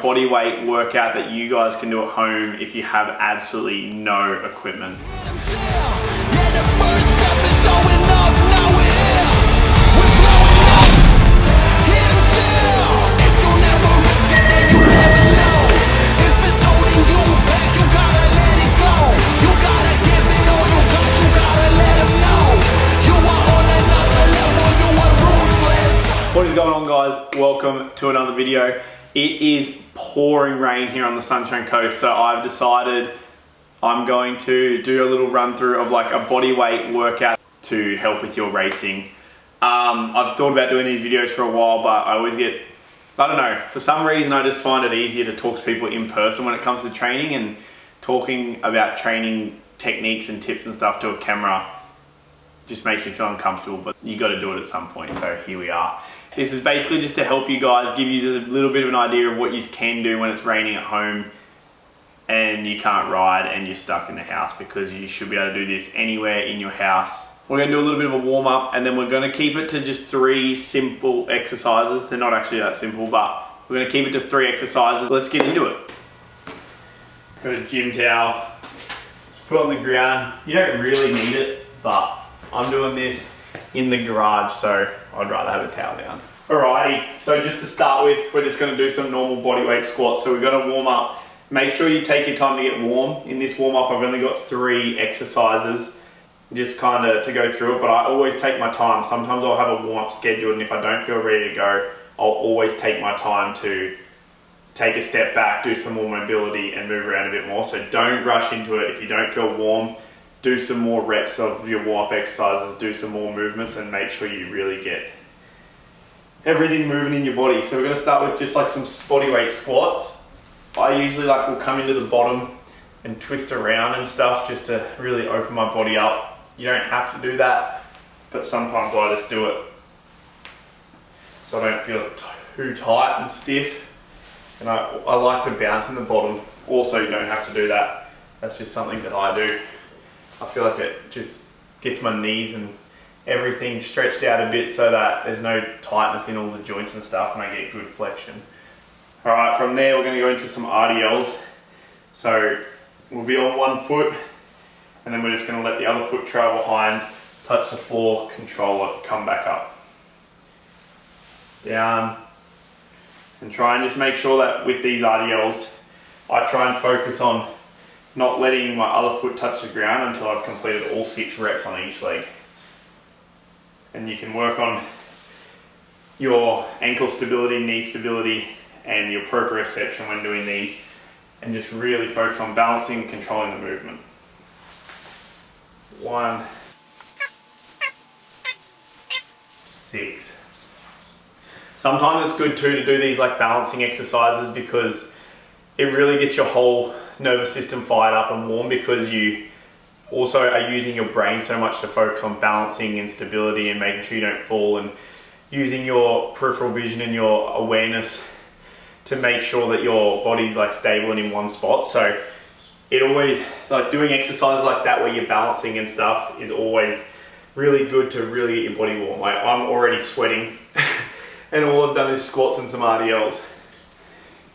body weight workout that you guys can do at home if you have absolutely no equipment. What is going on, guys? Welcome to another video. It is pouring rain here on the Sunshine Coast, so I've decided I'm going to do a little run through of like a body weight workout to help with your racing. I've thought about doing these videos for a while, but I always get, I don't know, for some reason I just find it easier to talk to people in person when it comes to training, and talking about training techniques and tips and stuff to a camera just makes me feel uncomfortable, but you got to do it at some point, so here we are. This is basically just to help you guys, give you a little bit of an idea of what you can do when it's raining at home and you can't ride and you're stuck in the house, because you should be able to do this anywhere in your house. We're going to do a little bit of a warm up, and then we're going to keep it to just 3 simple exercises. They're not actually that simple, but we're going to keep it to 3 exercises. Let's get into it. Got a gym towel, just put it on the ground. You don't really need it, but I'm doing this in the garage, so I'd rather have a towel down. Alrighty, so just to start with, we're just going to do some normal bodyweight squats. So we're going to warm up. Make sure you take your time to get warm. In this warm up, I've only got 3 exercises, just kind of to go through it, but I always take my time. Sometimes I'll have a warm up scheduled, and if I don't feel ready to go, I'll always take my time to take a step back, do some more mobility and move around a bit more. So don't rush into it. If you don't feel warm, do some more reps of your warm-up exercises, do some more movements, and make sure you really get everything moving in your body. So we're going to start with just like some bodyweight squats. I usually will come into the bottom and twist around and stuff just to really open my body up. You don't have to do that, but sometimes I just do it so I don't feel too tight and stiff. And I like to bounce in the bottom. Also, you don't have to do that. That's just something that I do. I feel like it just gets my knees and everything stretched out a bit so that there's no tightness in all the joints and stuff, and I get good flexion. Alright, from there we're going to go into some RDLs. So we'll be on one foot, and then we're just going to let the other foot trail behind, touch the floor, control it, come back up. Down. And try and just make sure that with these RDLs, I try and focus on not letting my other foot touch the ground until I've completed all 6 reps on each leg. And you can work on your ankle stability, knee stability, and your proprioception when doing these, and just really focus on balancing and controlling the movement. 1, 6. Sometimes it's good too to do these like balancing exercises, because it really gets your whole nervous system fired up and warm, because you also are using your brain so much to focus on balancing and stability and making sure you don't fall, and using your peripheral vision and your awareness to make sure that your body's like stable and in one spot. So it always, like doing exercises like that where you're balancing and stuff, is always really good to really get your body warm. Like I'm already sweating and all I've done is squats and some RDLs.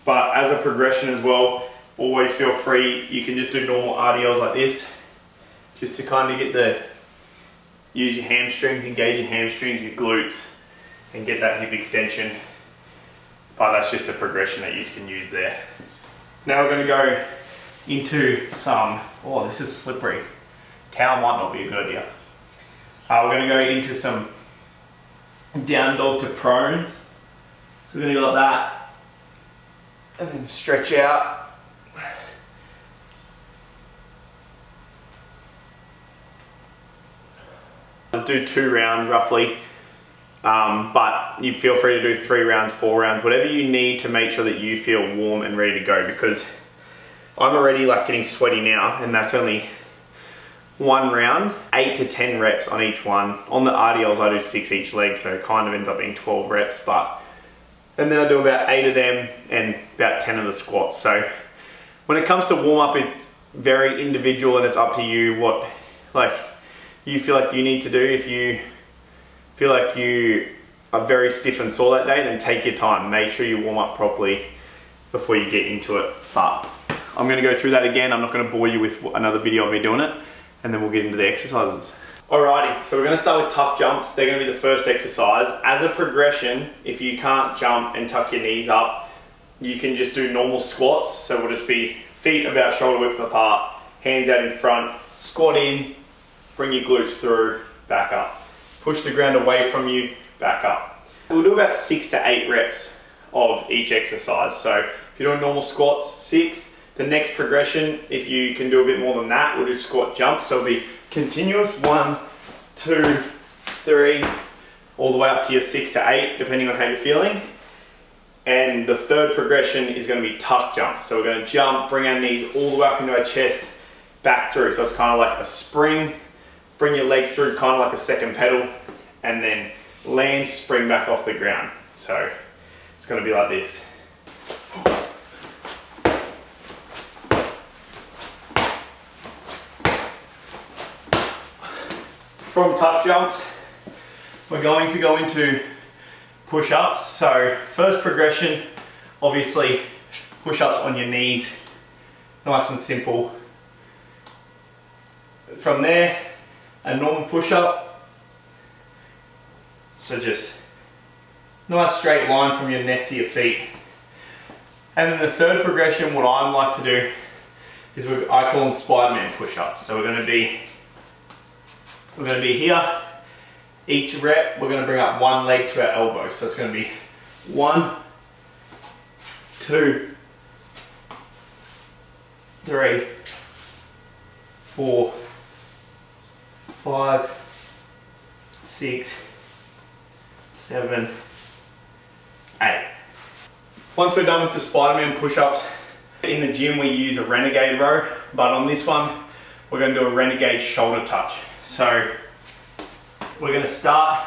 But as a progression as well, always feel free, you can just do normal RDLs like this, just to kind of use your hamstrings, engage your hamstrings, your glutes, and get that hip extension. But that's just a progression that you can use there. Now we're going to go into some, oh this is slippery, towel might not be a good idea. We're going to go into some down dog to prones. So we're going to go like that, and then stretch out. Let's do 2 rounds roughly, but you feel free to do 3 rounds, 4 rounds, whatever you need to make sure that you feel warm and ready to go, because I'm already like getting sweaty now, and that's only 1 round, 8 to 10 reps on each one. On the RDLs I do 6 each leg, so it kind of ends up being 12 reps, and then I do about 8 of them and about 10 of the squats. So when it comes to warm up, it's very individual, and it's up to you what you feel like you need to do. If you feel like you are very stiff and sore that day, then take your time. Make sure you warm up properly before you get into it. But I'm going to go through that again. I'm not going to bore you with another video of me doing it, and then we'll get into the exercises. Alrighty, so we're going to start with tuck jumps. They're going to be the first exercise. As a progression, if you can't jump and tuck your knees up, you can just do normal squats. So we'll just be feet about shoulder width apart, hands out in front, squat in, bring your glutes through, back up. Push the ground away from you, back up. We'll do about 6 to 8 reps of each exercise. So if you're doing normal squats, 6. The next progression, if you can do a bit more than that, we'll do squat jumps. So it'll be continuous 1, 2, 3, all the way up to your 6 to 8, depending on how you're feeling. And the third progression is going to be tuck jumps. So we're going to jump, bring our knees all the way up into our chest, back through. So it's kind of like a spring, bring your legs through, kind of like a second pedal, and then land, spring back off the ground. So it's going to be like this. From tuck jumps, we're going to go into push ups. So first progression, obviously push ups on your knees, nice and simple. From there, a normal push up. So just nice straight line from your neck to your feet. And then the third progression, what I like to do is I call them Spiderman push ups. So we're going to be here. Each rep, we're going to bring up one leg to our elbow. So it's going to be 1, 2, 3, 4, 5, 6, 7, 8. Once we're done with the Spiderman push-ups, in the gym we use a Renegade row, but on this one, we're going to do a Renegade shoulder touch. So we're going to start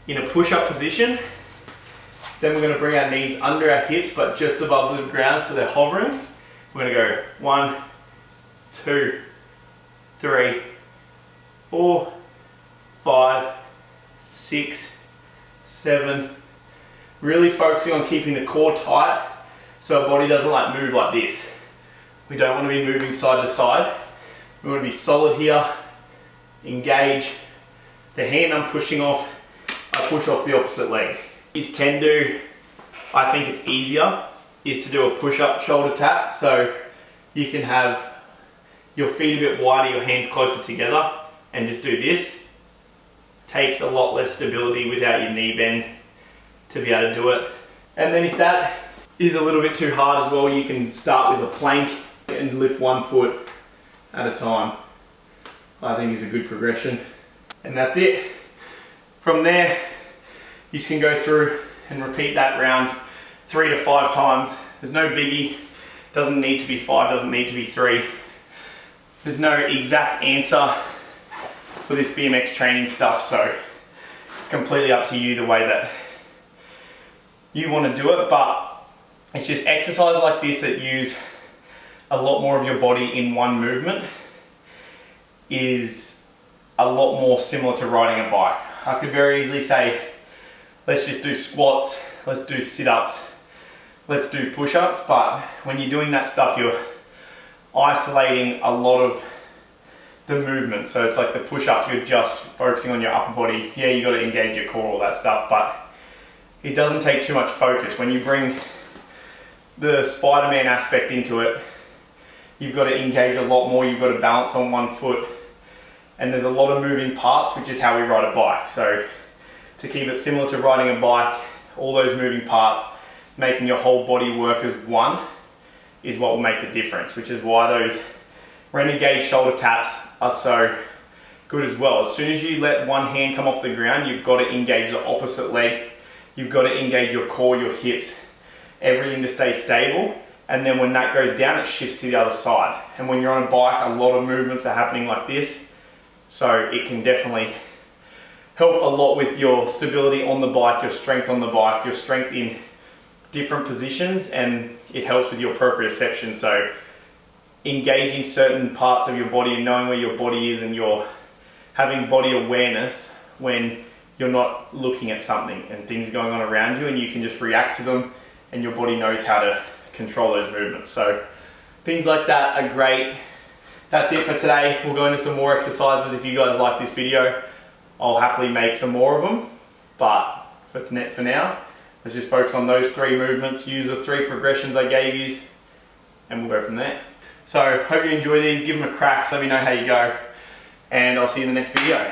in a push-up position, then we're going to bring our knees under our hips but just above the ground so they're hovering. We're going to go 1, 2, 3, 4, 5, 6, 7. Really focusing on keeping the core tight so our body doesn't like move like this. We don't want to be moving side to side. We want to be solid here, engage. The hand I'm pushing off, I push off the opposite leg. You can do, I think it's easier, is to do a push-up shoulder tap. So you can have your feet a bit wider, your hands closer together, and just do this. Takes a lot less stability without your knee bend to be able to do it. And then if that is a little bit too hard as well, you can start with a plank and lift one foot at a time. I think is a good progression. And that's it. From there, you can go through and repeat that round 3 to 5 times. There's no biggie. Doesn't need to be 5, doesn't need to be 3. There's no exact answer for this BMX training stuff, so it's completely up to you the way that you want to do it, but it's just exercises like this that use a lot more of your body in one movement is a lot more similar to riding a bike. I could very easily say, let's just do squats, let's do sit-ups, let's do push-ups, but when you're doing that stuff, you're isolating a lot of the movement. So it's like the push-ups, you're just focusing on your upper body. Yeah, you got to engage your core, all that stuff, but it doesn't take too much focus. When you bring the Spider-Man aspect into it, you've got to engage a lot more, you've got to balance on one foot, and there's a lot of moving parts, which is how we ride a bike. So to keep it similar to riding a bike, all those moving parts, making your whole body work as one is what will make the difference, which is why those Renegade shoulder taps are so good as well. As soon as you let one hand come off the ground, you've got to engage the opposite leg. You've got to engage your core, your hips, everything to stay stable. And then when that goes down, it shifts to the other side. And when you're on a bike, a lot of movements are happening like this. So it can definitely help a lot with your stability on the bike, your strength on the bike, your strength in different positions, and it helps with your proprioception. So engaging certain parts of your body and knowing where your body is, and you're having body awareness when you're not looking at something and things are going on around you, and you can just react to them and your body knows how to control those movements. So things like that are great. That's it for today. We'll go into some more exercises. If you guys like this video, I'll happily make some more of them. But for now, let's just focus on those 3 movements, use the 3 progressions I gave you, and we'll go from there. So hope you enjoy these, give them a crack, let me know how you go, and I'll see you in the next video.